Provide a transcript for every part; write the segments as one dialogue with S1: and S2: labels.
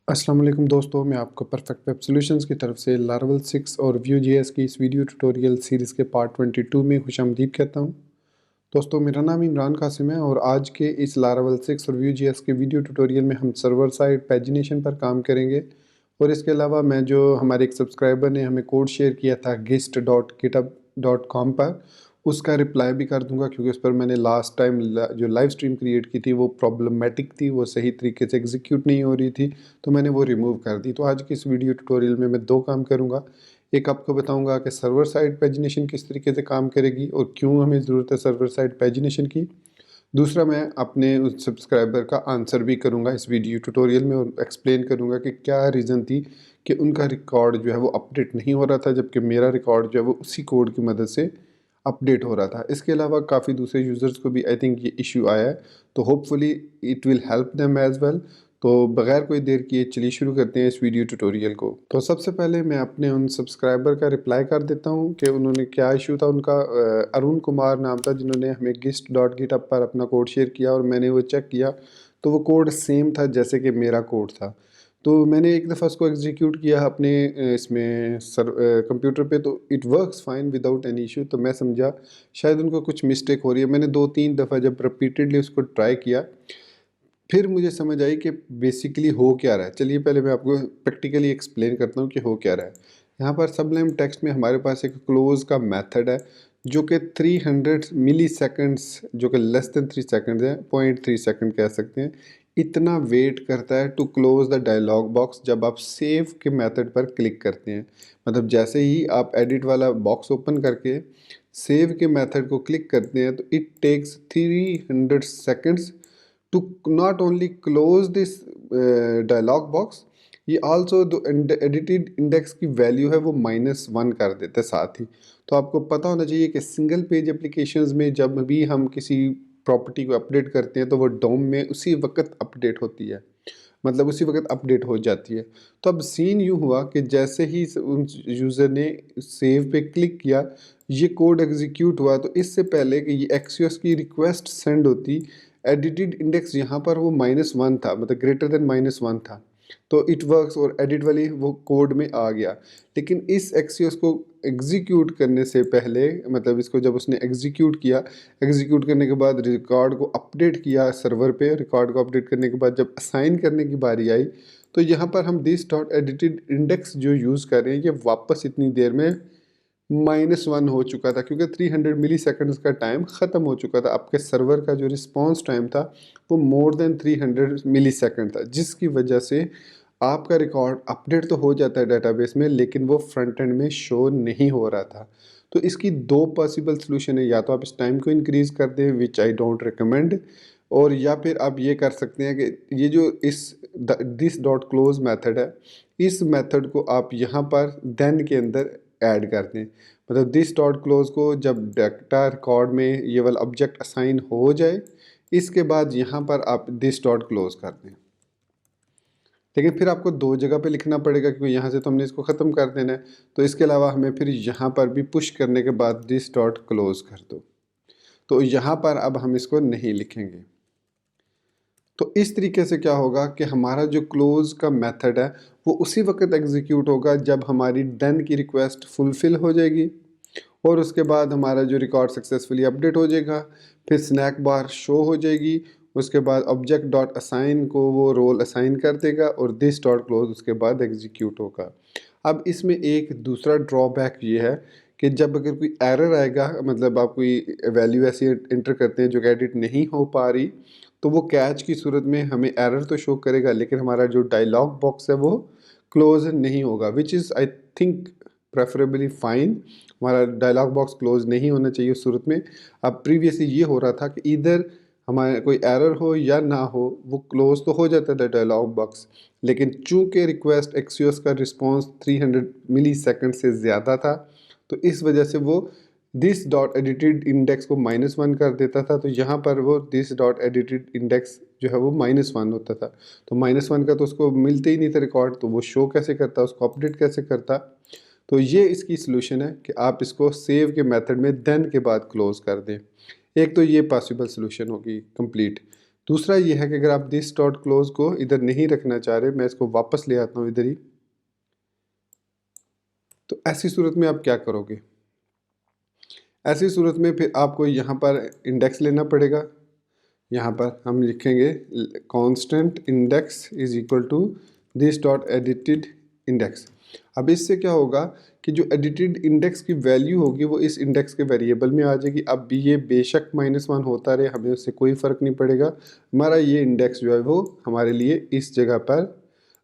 S1: अस्सलाम वालेकुम दोस्तों, मैं आपको परफेक्ट वेब सॉल्यूशंस की तरफ से लारावेल 6 और व्यू जेएस की इस वीडियो ट्यूटोरियल सीरीज़ के पार्ट 22 में खुशामदीद कहता हूं। दोस्तों, मेरा नाम इमरान कासिम है और आज के इस लारावेल 6 और व्यू जेएस के वीडियो ट्यूटोरियल में हम सर्वर साइड पैजिनेशन पर काम करेंगे। और इसके अलावा मैं जो हमारे एक सब्सक्राइबर ने हमें कोड शेयर किया था gist.github.com पर, उसका रिप्लाई भी कर दूंगा, क्योंकि उस पर मैंने लास्ट टाइम जो लाइव स्ट्रीम क्रिएट की थी वो प्रॉब्लमेटिक थी, वो सही तरीके से एग्जीक्यूट नहीं हो रही थी, तो मैंने वो रिमूव कर दी। तो आज की इस वीडियो ट्यूटोरियल में मैं दो काम करूंगा। एक आपको बताऊंगा कि सर्वर साइड पैजिनेशन किस तरीके से काम करेगी और क्यों हमें ज़रूरत है सर्वर साइड पैजिनेशन की। दूसरा, मैं अपने उस सब्सक्राइबर का आंसर भी करूंगा इस वीडियो ट्यूटोरियल में और एक्सप्लेन करूंगा कि क्या रीज़न थी कि उनका रिकॉर्ड जो है वो अपडेट नहीं हो रहा था, जबकि मेरा रिकॉर्ड जो है वो उसी कोड की मदद से अपडेट हो रहा था। इसके अलावा काफ़ी दूसरे यूज़र्स को भी आई थिंक ये इशू आया है, तो hopefully it will help them as well. तो बगैर कोई देर किए चलिए शुरू करते हैं इस वीडियो ट्यूटोरियल को। तो सबसे पहले मैं अपने उन सब्सक्राइबर का रिप्लाई कर देता हूं कि उन्होंने क्या इशू था। उनका अरुण कुमार नाम था, जिन्होंने हमें gist.github पर अपना कोड शेयर किया और मैंने वो चेक किया तो वो कोड सेम था जैसे कि मेरा कोड था। तो मैंने एक दफ़ा उसको एग्जीक्यूट किया अपने इसमें कंप्यूटर पे, तो it works fine without any issue. तो मैं समझा शायद उनको कुछ मिस्टेक हो रही है। मैंने 2-3 दफ़ा जब रिपीटेडली उसको ट्राई किया, फिर मुझे समझ आई कि बेसिकली हो क्या रहा है। चलिए पहले मैं आपको प्रैक्टिकली एक्सप्लेन करता हूँ कि हो क्या रहा है। यहाँ पर सबलाइम टेक्स्ट में हमारे पास एक क्लोज का मेथड है जो कि 300 मिली सेकेंड्स, जो कि लेस देन 3 सेकेंड्स है, 0.3 सेकेंड कह सकते हैं, इतना वेट करता है to close the dialog box जब आप सेव के मेथड पर क्लिक करते हैं। मतलब जैसे ही आप एडिट वाला बॉक्स ओपन करके सेव के मेथड को क्लिक करते हैं तो इट टेक्स 300 सेकेंड्स to not only close this dialog box, ये आल्सो जो एडिटेड इंडेक्स की वैल्यू है वो -1 कर देते हैं साथ ही। तो आपको पता होना चाहिए कि सिंगल पेज एप्लीकेशंस में जब भी हम किसी प्रॉपर्टी को अपडेट करते हैं तो वो डोम में उसी वक्त अपडेट होती है, मतलब उसी वक्त अपडेट हो जाती है। तो अब सीन यूँ हुआ कि जैसे ही उन यूज़र ने सेव पे क्लिक किया, ये कोड एग्जीक्यूट हुआ, तो इससे पहले कि ये एक्सियोस की रिक्वेस्ट सेंड होती, एडिटेड इंडेक्स यहाँ पर वो -1 था, मतलब ग्रेटर देन -1 था। तो इट वर्क्स और एडिट वाली वो कोड में आ गया। लेकिन इस एक्सियोस को एग्जीक्यूट करने से पहले, मतलब इसको जब उसने एग्जीक्यूट किया, एग्जीक्यूट करने के बाद रिकॉर्ड को अपडेट किया सर्वर पे, रिकॉर्ड को अपडेट करने के बाद जब असाइन करने की बारी आई, तो यहाँ पर हम दिस डॉट एडिटेड इंडेक्स जो यूज़ कर रहे हैं ये वापस इतनी देर में -1 हो चुका था, क्योंकि 300 मिली सेकेंड्स का टाइम ख़त्म हो चुका था। आपके सर्वर का जो रिस्पॉन्स टाइम था वो मोर देन 300 मिली सेकेंड था, जिसकी वजह से आपका रिकॉर्ड अपडेट तो हो जाता है डेटाबेस में, लेकिन वो फ्रंट एंड में शो नहीं हो रहा था। तो इसकी दो पॉसिबल सोल्यूशन है, या तो आप इस टाइम को इंक्रीज़ कर दें, विच आई डोंट रिकमेंड, और या फिर आप ये कर सकते हैं कि ये जो दिस डॉट क्लोज मेथड है, इस मेथड को आप यहाँ पर देन के अंदर ऐड कर दें। मतलब दिस डॉट क्लोज को जब डाटा रिकॉर्ड में ये वाला ऑब्जेक्ट असाइन हो जाए, इसके बाद यहाँ पर आप दिस डॉट क्लोज कर दें। लेकिन फिर आपको दो जगह पे लिखना पड़ेगा, क्योंकि यहाँ से तो हमने इसको ख़त्म कर देना है। तो इसके अलावा हमें फिर यहाँ पर भी पुश करने के बाद दिस डॉट क्लोज कर दो। तो यहाँ पर अब हम इसको नहीं लिखेंगे। तो इस तरीके से क्या होगा कि हमारा जो क्लोज का मेथड है वो उसी वक्त एग्जीक्यूट होगा जब हमारी डन की रिक्वेस्ट फुलफ़िल हो जाएगी, और उसके बाद हमारा जो रिकॉर्ड सक्सेसफुली अपडेट हो जाएगा। फिर स्नैक बार शो हो जाएगी, उसके बाद ऑब्जेक्ट डॉट असाइन को वो रोल असाइन कर देगा और दिस डॉट क्लोज उसके बाद एग्जीक्यूट होगा। अब इसमें एक दूसरा ड्रॉबैक ये है कि जब अगर कोई एरर आएगा, मतलब आप कोई वैल्यू ऐसी इंटर करते हैं जो कि एडिट नहीं हो पा रही, तो वो कैच की सूरत में हमें एरर तो शो करेगा, लेकिन हमारा जो डायलॉग बॉक्स है वो क्लोज नहीं होगा, which is I think preferably fine. हमारा डायलॉग बॉक्स क्लोज नहीं होना चाहिए उस सूरत में। अब प्रीवियसली ये हो रहा था कि इधर हमारे कोई एरर हो या ना हो, वो क्लोज तो हो जाता था डायलॉग बॉक्स, लेकिन चूंकि रिक्वेस्ट एक्सियोस का रिस्पॉन्स 300 मिली सेकेंड से ज़्यादा था, तो इस वजह से वो दिस डॉट एडिटेड इंडेक्स को -1 कर देता था। तो यहाँ पर वो दिस डॉट एडिटेड इंडेक्स जो है वो -1 होता था। तो -1 का तो उसको मिलते ही नहीं था रिकॉर्ड, तो वो शो कैसे करता, उसको अपडेट कैसे करता। तो ये इसकी सलूशन है कि आप इसको सेव के मेथड में देन के बाद क्लोज कर दें। एक तो ये पॉसिबल सलूशन होगी कंप्लीट। दूसरा ये है कि अगर आप दिस डॉट क्लोज को इधर नहीं रखना चाह रहे, मैं इसको वापस ले आता हूँ इधर ही, तो ऐसी सूरत में आप क्या करोगे? ऐसी सूरत में फिर आपको यहाँ पर इंडेक्स लेना पड़ेगा। यहाँ पर हम लिखेंगे constant index is equal to this dot edited index. अब इससे क्या होगा कि जो एडिटेड इंडेक्स की वैल्यू होगी वो इस इंडेक्स के वेरिएबल में आ जाएगी। अब भी ये बेशक -1 होता रहे, हमें उससे कोई फ़र्क नहीं पड़ेगा। हमारा ये इंडेक्स जो है वो हमारे लिए इस जगह पर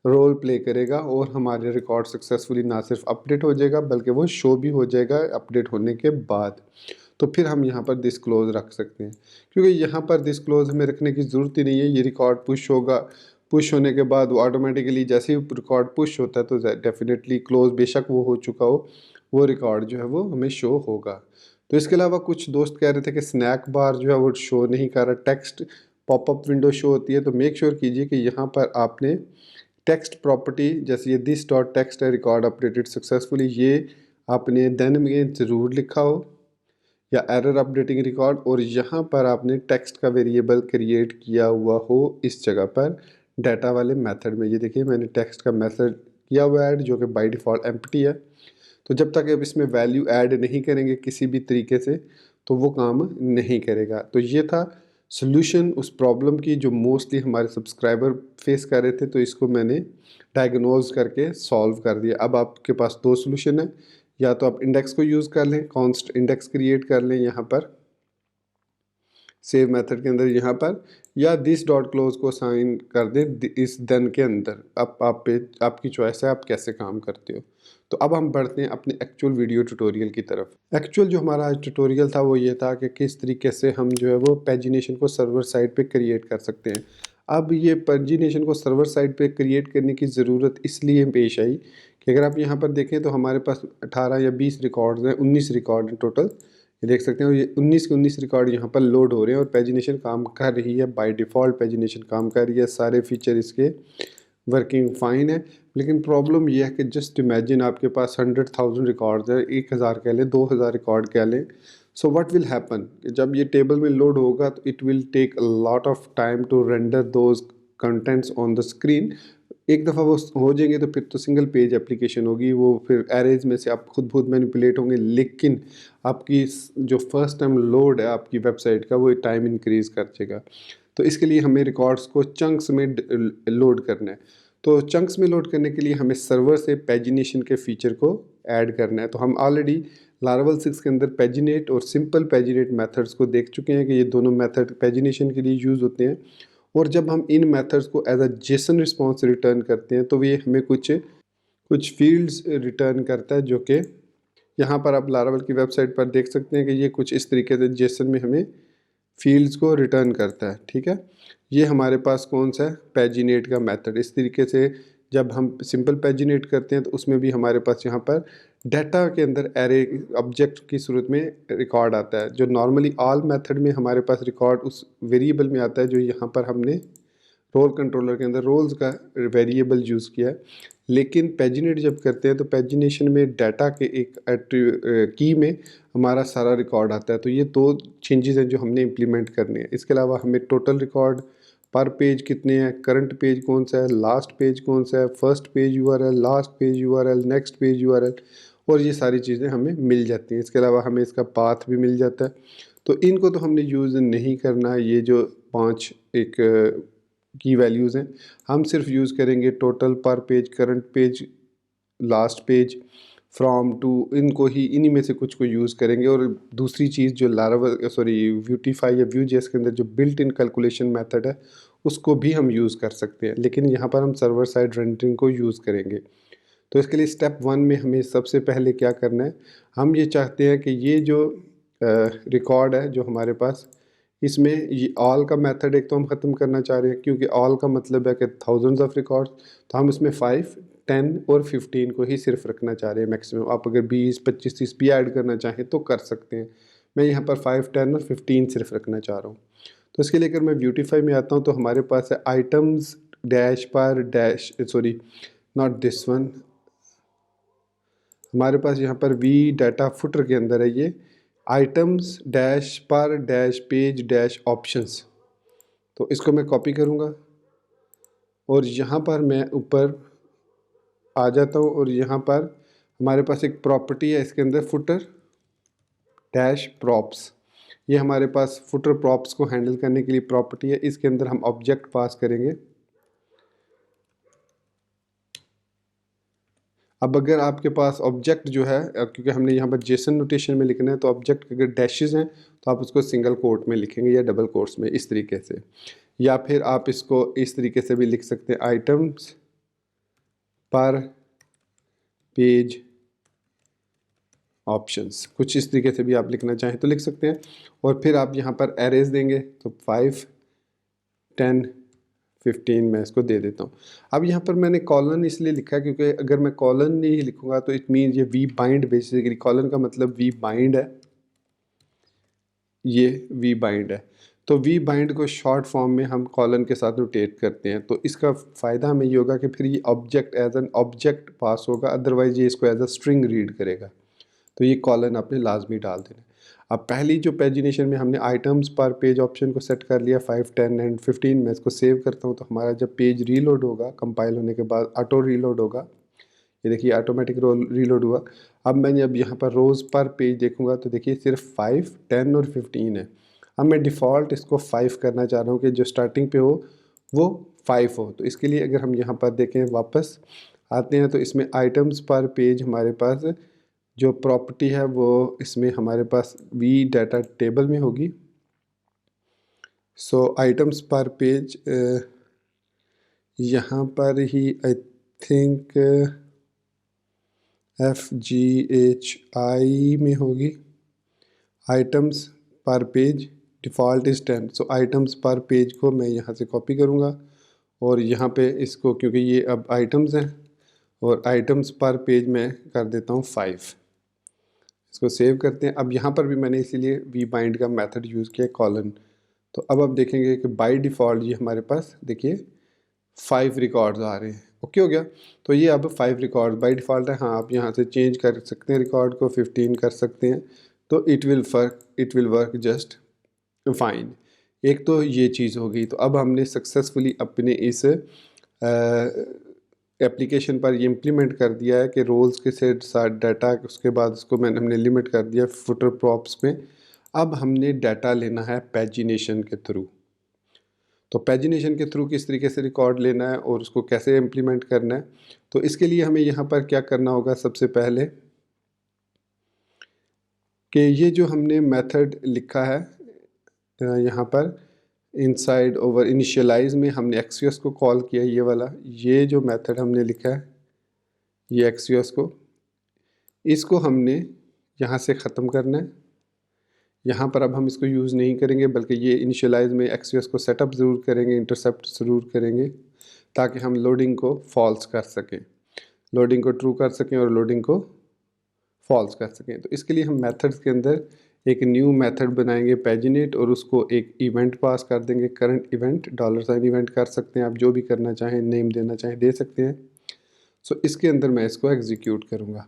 S1: रोल प्ले करेगा और हमारे रिकॉर्ड सक्सेसफुली ना सिर्फ अपडेट हो जाएगा बल्कि वो शो भी हो जाएगा अपडेट होने के बाद। तो फिर हम यहाँ पर दिस क्लोज रख सकते हैं, क्योंकि यहाँ पर दिस क्लोज हमें रखने की ज़रूरत ही नहीं है। ये रिकॉर्ड पुश होगा, पुश होने के बाद वो ऑटोमेटिकली जैसे ही रिकॉर्ड पुश होता है तो डेफिनेटली क्लोज बेशक वो हो चुका हो, वो रिकॉर्ड जो है वो हमें शो होगा। तो इसके अलावा कुछ दोस्त कह रहे थे कि स्नैक बार जो है वो शो नहीं कर रहा, टेक्स्ट पॉपअप विंडो शो होती है। तो मेक श्योर कीजिए कि यहाँ पर आपने टेक्स्ट प्रॉपर्टी, जैसे ये दिस डॉट टेक्स्ट है रिकॉर्ड अपडेटेड सक्सेसफुली, ये आपने देन में ज़रूर लिखा हो, या एरर अपडेटिंग रिकॉर्ड, और यहाँ पर आपने टेक्स्ट का वेरिएबल क्रिएट किया हुआ हो इस जगह पर डाटा वाले मेथड में। ये देखिए मैंने टेक्स्ट का मेथड किया हुआ ऐड जो कि बाय डिफ़ॉल्ट एम्प्टी है। तो जब तक आप इसमें वैल्यू ऐड नहीं करेंगे किसी भी तरीके से तो वो काम नहीं करेगा। तो ये था सॉल्यूशन उस प्रॉब्लम की जो मोस्टली हमारे सब्सक्राइबर फेस कर रहे थे, तो इसको मैंने डायग्नोज करके सॉल्व कर दिया। अब आपके पास दो सॉल्यूशन है, या तो आप इंडेक्स को यूज़ कर लें, कॉन्स्ट इंडेक्स क्रिएट कर लें यहाँ पर सेव मेथड के अंदर यहाँ पर, या दिस डॉट क्लोज को साइन कर दें इस देन के अंदर। अब आप पे आपकी चॉइस है आप कैसे काम करते हो। तो अब हम बढ़ते हैं अपने एक्चुअल वीडियो ट्यूटोरियल की तरफ। एक्चुअल जो हमारा आज ट्यूटोरियल था वो ये था कि किस तरीके से हम जो है वो पैजिनेशन को सर्वर साइड पे क्रिएट कर सकते हैं। अब ये पैजिनेशन को सर्वर साइड पे क्रिएट करने की ज़रूरत इसलिए पेश आई कि अगर आप यहाँ पर देखें तो हमारे पास 18 या 20 रिकॉर्ड्स हैं, 19 रिकॉर्ड हैं टोटल। ये देख सकते हैं, ये 19 के 19 रिकॉर्ड यहाँ पर लोड हो रहे हैं और पैजिनेशन काम कर रही है, बाय डिफ़ॉल्ट पैजिनेशन काम कर रही है, सारे फीचर इसके वर्किंग फ़ाइन है। लेकिन प्रॉब्लम ये है कि जस्ट इमेजिन आपके पास 100,000 रिकॉर्ड्स है, 1000 कह लें, 2000 रिकॉर्ड कह लें। सो व्हाट विल हैपन, जब ये टेबल में लोड होगा तो it will take a lot of time to render those contents on the screen. एक दफ़ा वो हो जाएंगे तो फिर तो सिंगल पेज एप्लीकेशन होगी, वो फिर एरेज में से आप खुद मैनिपुलेट होंगे। लेकिन आपकी जो फर्स्ट टाइम लोड है आपकी वेबसाइट का वो टाइम इंक्रीज़ कर देगा। तो इसके लिए हमें रिकॉर्ड्स को चंक्स में लोड करना है। तो चंक्स में लोड करने के लिए हमें सर्वर से पैजिनेशन के फीचर को ऐड करना है। तो हम ऑलरेडी लारावल 6 के अंदर पैजिनेट और सिंपल पैजिनेट मेथड्स को देख चुके हैं कि ये दोनों मेथड पैजिनेशन के लिए यूज़ होते हैं। और जब हम इन मेथड्स को as a JSON response return करते हैं तो ये हमें कुछ फील्ड्स रिटर्न करता है, जो कि यहाँ पर आप लारावल की वेबसाइट पर देख सकते हैं कि ये कुछ इस तरीके से जेसन में हमें फील्ड्स को रिटर्न करता है। ठीक है, ये हमारे पास कौन सा है, पैजिनेट का मेथड। इस तरीके से जब हम सिंपल पैजिनेट करते हैं तो उसमें भी हमारे पास यहाँ पर डाटा के अंदर एरे ऑब्जेक्ट की सूरत में रिकॉर्ड आता है। जो नॉर्मली ऑल मेथड में हमारे पास रिकॉर्ड उस वेरिएबल में आता है जो यहाँ पर हमने रोल कंट्रोलर के अंदर रोल्स का वेरिएबल यूज़ किया है। लेकिन पैजिनेट जब करते हैं तो पैजिनेशन में डाटा के एक की में हमारा सारा रिकॉर्ड आता है। तो ये दो चेंजेस हैं जो हमने इम्प्लीमेंट करने हैं। इसके अलावा हमें टोटल रिकॉर्ड पर पेज कितने हैं, करंट पेज कौन सा है, लास्ट पेज कौन सा है, first page URL, last page URL, next page URL, और ये सारी चीज़ें हमें मिल जाती हैं। इसके अलावा हमें इसका पाथ भी मिल जाता है। तो इनको तो हमने यूज़ नहीं करना है, ये जो 5 एक की वैल्यूज़ हैं। हम सिर्फ यूज़ करेंगे total, per page, current page, last page, from to, इनको ही इन्हीं में से कुछ को यूज़ करेंगे। और दूसरी चीज़ जो लारावल व्यूटीफाई या व्यूजेएस के अंदर जो बिल्ट इन कैलकुलेशन मेथड है उसको भी हम यूज़ कर सकते हैं, लेकिन यहाँ पर हम सर्वर साइड रेंडरिंग को यूज़ करेंगे। तो इसके लिए स्टेप 1 में हमें सबसे पहले क्या करना है, हम ये चाहते हैं कि ये जो रिकॉर्ड है जो हमारे पास, इसमें ये ऑल का मेथड एक तो हम ख़त्म करना चाह रहे हैं, क्योंकि ऑल का मतलब है कि थाउजेंड्स ऑफ रिकॉर्ड्स। तो हम इसमें 5, 10 और 15 को ही सिर्फ रखना चाह रहे हैं मैक्सिमम। आप अगर 20, 25, 30 भी ऐड करना चाहें तो कर सकते हैं। मैं यहाँ पर 5, 10 और 15 सिर्फ रखना चाह रहा हूँ। तो इसके लिए अगर मैं ब्यूटीफाई में आता हूँ तो हमारे पास है आइटम्स डैश पर dash, sorry not this one, हमारे पास यहाँ पर वी डाटा फुटर के अंदर है ये आइटम्स डैश पर डैश पेज डैश ऑप्शंस। तो इसको मैं कॉपी करूँगा और यहाँ पर मैं ऊपर आ जाता हूँ और यहाँ पर हमारे पास एक प्रॉपर्टी है, इसके अंदर फुटर डैश प्रॉप्स। ये हमारे पास फुटर प्रॉप्स को हैंडल करने के लिए प्रॉपर्टी है। इसके अंदर हम ऑब्जेक्ट पास करेंगे। अब अगर आपके पास ऑब्जेक्ट जो है, क्योंकि हमने यहाँ पर जेसन नोटेशन में लिखना है, तो ऑब्जेक्ट के अगर डैशेस हैं तो आप उसको सिंगल कोट में लिखेंगे या डबल कोट्स में, इस तरीके से। या फिर आप इसको इस तरीके से भी लिख सकते हैं, आइटम्स पर पेज ऑप्शंस, कुछ इस तरीके से भी आप लिखना चाहें तो लिख सकते हैं। और फिर आप यहाँ पर एरेज देंगे, तो 5, 10, 15 मैं इसको दे देता हूँ। अब यहाँ पर मैंने कॉलन इसलिए लिखा है क्योंकि अगर मैं कॉलन नहीं लिखूँगा तो इट मीन ये वी बाइंड, बेसिकली कॉलन का मतलब वी बाइंड है, ये वी बाइंड है। तो वी बाइंड को शॉर्ट फॉर्म में हम कॉलन के साथ रोटेट करते हैं। तो इसका फ़ायदा हमें ये होगा कि फिर ये ऑब्जेक्ट एज एन ऑब्जेक्ट पास होगा, अदरवाइज ये इसको एज अ स्ट्रिंग रीड करेगा। तो ये कॉलन आपने लाजमी डाल देना। अब पहली जो पेजिनेशन में हमने आइटम्स पर पेज ऑप्शन को सेट कर लिया 5, 10 एंड 15, मैं इसको सेव करता हूँ। तो हमारा जब पेज रीलोड होगा, कंपाइल होने के बाद ऑटो रीलोड होगा, ये देखिए ऑटोमेटिक रीलोड हुआ। अब मैं जब यहाँ पर रोज़ पर पेज देखूँगा तो देखिए सिर्फ 5, 10 और 15 है। अब मैं डिफ़ॉल्ट इसको 5 करना चाह रहा हूँ कि जो स्टार्टिंग पे हो वो 5 हो। तो इसके लिए अगर हम यहाँ पर देखें, वापस आते हैं, तो इसमें आइटम्स पर पेज हमारे पास जो प्रॉपर्टी है वो इसमें हमारे पास वी डाटा टेबल में होगी। सो आइटम्स पर पेज यहाँ पर ही आई थिंक FGHI में होगी। आइटम्स पर page default is 10। So items पर पेज को मैं यहाँ से कॉपी करूँगा और यहाँ पे इसको, क्योंकि ये अब आइटम्स हैं, और आइटम्स पर पेज में कर देता हूँ 5। इसको सेव करते हैं। अब यहाँ पर भी मैंने इसीलिए वी बाइंड का मेथड यूज़ किया, कॉलन। तो अब आप देखेंगे कि बाय डिफ़ॉल्ट ये हमारे पास देखिए 5 रिकॉर्ड्स आ रहे हैं। ओके हो गया। तो ये अब 5 रिकॉर्ड बाय डिफ़ॉल्ट है। हाँ, आप यहाँ से चेंज कर सकते हैं, रिकॉर्ड को 15 कर सकते हैं, तो it will work just fine. एक तो ये चीज़ हो गई। तो अब हमने सक्सेसफुली अपने इस एप्लीकेशन पर ये इम्प्लीमेंट कर दिया है कि रोल्स के साथ डाटा, उसके बाद उसको हमने लिमिट कर दिया फुटर प्रॉप्स में। अब हमने डाटा लेना है पैजिनेशन के थ्रू। तो पैजिनेशन के थ्रू किस तरीके से रिकॉर्ड लेना है और उसको कैसे इम्प्लीमेंट करना है, तो इसके लिए हमें यहाँ पर क्या करना होगा, सबसे पहले कि ये जो हमने मेथड लिखा है यहाँ पर इनसाइड ओवर इनिशियलाइज में हमने एक्सयूएस को कॉल किया, ये वाला, ये जो मेथड हमने लिखा है ये एक्सयूएस को, इसको हमने यहाँ से ख़त्म करना है। यहाँ पर अब हम इसको यूज़ नहीं करेंगे, बल्कि ये इनिशियलाइज में एक्सयूएस को सेटअप ज़रूर करेंगे, इंटरसेप्ट ज़रूर करेंगे, ताकि हम लोडिंग को फॉल्स कर सकें, लोडिंग को ट्रू कर सकें और लोडिंग को फॉल्स कर सकें। तो इसके लिए हम मेथड्स के अंदर एक न्यू मेथड बनाएंगे पैजिनेट, और उसको एक इवेंट पास कर देंगे, करंट इवेंट, $साइन इवेंट कर सकते हैं आप, जो भी करना चाहें, नेम देना चाहें दे सकते हैं। सो इसके अंदर मैं इसको एग्जीक्यूट करूँगा।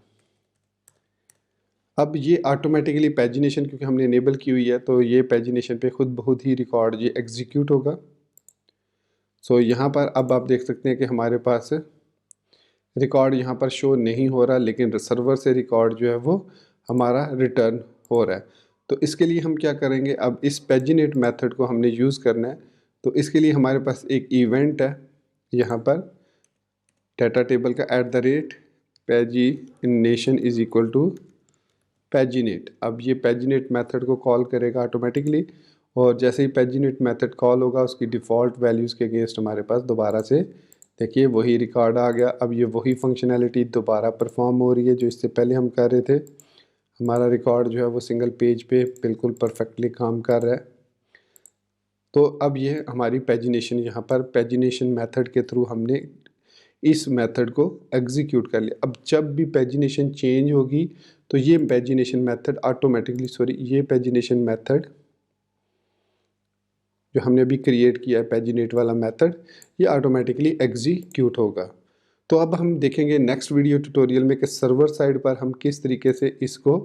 S1: अब ये ऑटोमेटिकली पैजिनेशन क्योंकि हमने इनेबल की हुई है, तो ये पैजिनेशन पे खुद बहुत ही रिकॉर्ड ये एग्जीक्यूट होगा। सो यहाँ पर अब आप देख सकते हैं कि हमारे पास रिकॉर्ड यहाँ पर शो नहीं हो रहा, लेकिन सर्वर से रिकॉर्ड जो है वो हमारा रिटर्न हो रहा है। तो इसके लिए हम क्या करेंगे, अब इस पैजिनेट मेथड को हमने यूज़ करना है। तो इसके लिए हमारे पास एक इवेंट है यहाँ पर डाटा टेबल का @pagination इज़ इक्वल टू पैजिनेट। अब ये पैजिनेट मेथड को कॉल करेगा ऑटोमेटिकली, और जैसे ही पैजिनेट मेथड कॉल होगा उसकी डिफ़ॉल्ट वैल्यूज़ के अगेंस्ट हमारे पास दोबारा से देखिए वही रिकॉर्ड आ गया। अब ये वही फंक्शनैलिटी दोबारा परफॉर्म हो रही है जो इससे पहले हम कर रहे थे। हमारा रिकॉर्ड जो है वो सिंगल पेज पे बिल्कुल परफेक्टली काम कर रहा है। तो अब ये हमारी पैजिनेशन, यहाँ पर पैजिनेशन मेथड के थ्रू हमने इस मेथड को एग्जीक्यूट कर लिया। अब जब भी पैजिनेशन चेंज होगी तो ये पैजिनेशन मेथड ऑटोमेटिकली, ये पैजिनेशन मेथड जो हमने अभी क्रिएट किया है पैजिनेट वाला मेथड, ये ऑटोमेटिकली एग्जीक्यूट होगा। तो अब हम देखेंगे नेक्स्ट वीडियो ट्यूटोरियल में कि सर्वर साइड पर हम किस तरीके से इसको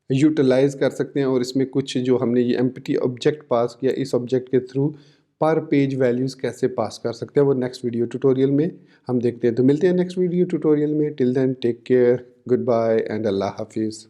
S1: यूटिलाइज़ कर सकते हैं, और इसमें कुछ जो हमने ये एम्प्टी ऑब्जेक्ट पास किया, इस ऑब्जेक्ट के थ्रू पर पेज वैल्यूज़ कैसे पास कर सकते हैं, वो नेक्स्ट वीडियो ट्यूटोरियल में हम देखते हैं। तो मिलते हैं नेक्स्ट वीडियो ट्यूटोरियल में। Till then take care, good bye and अल्लाह हाफिज़।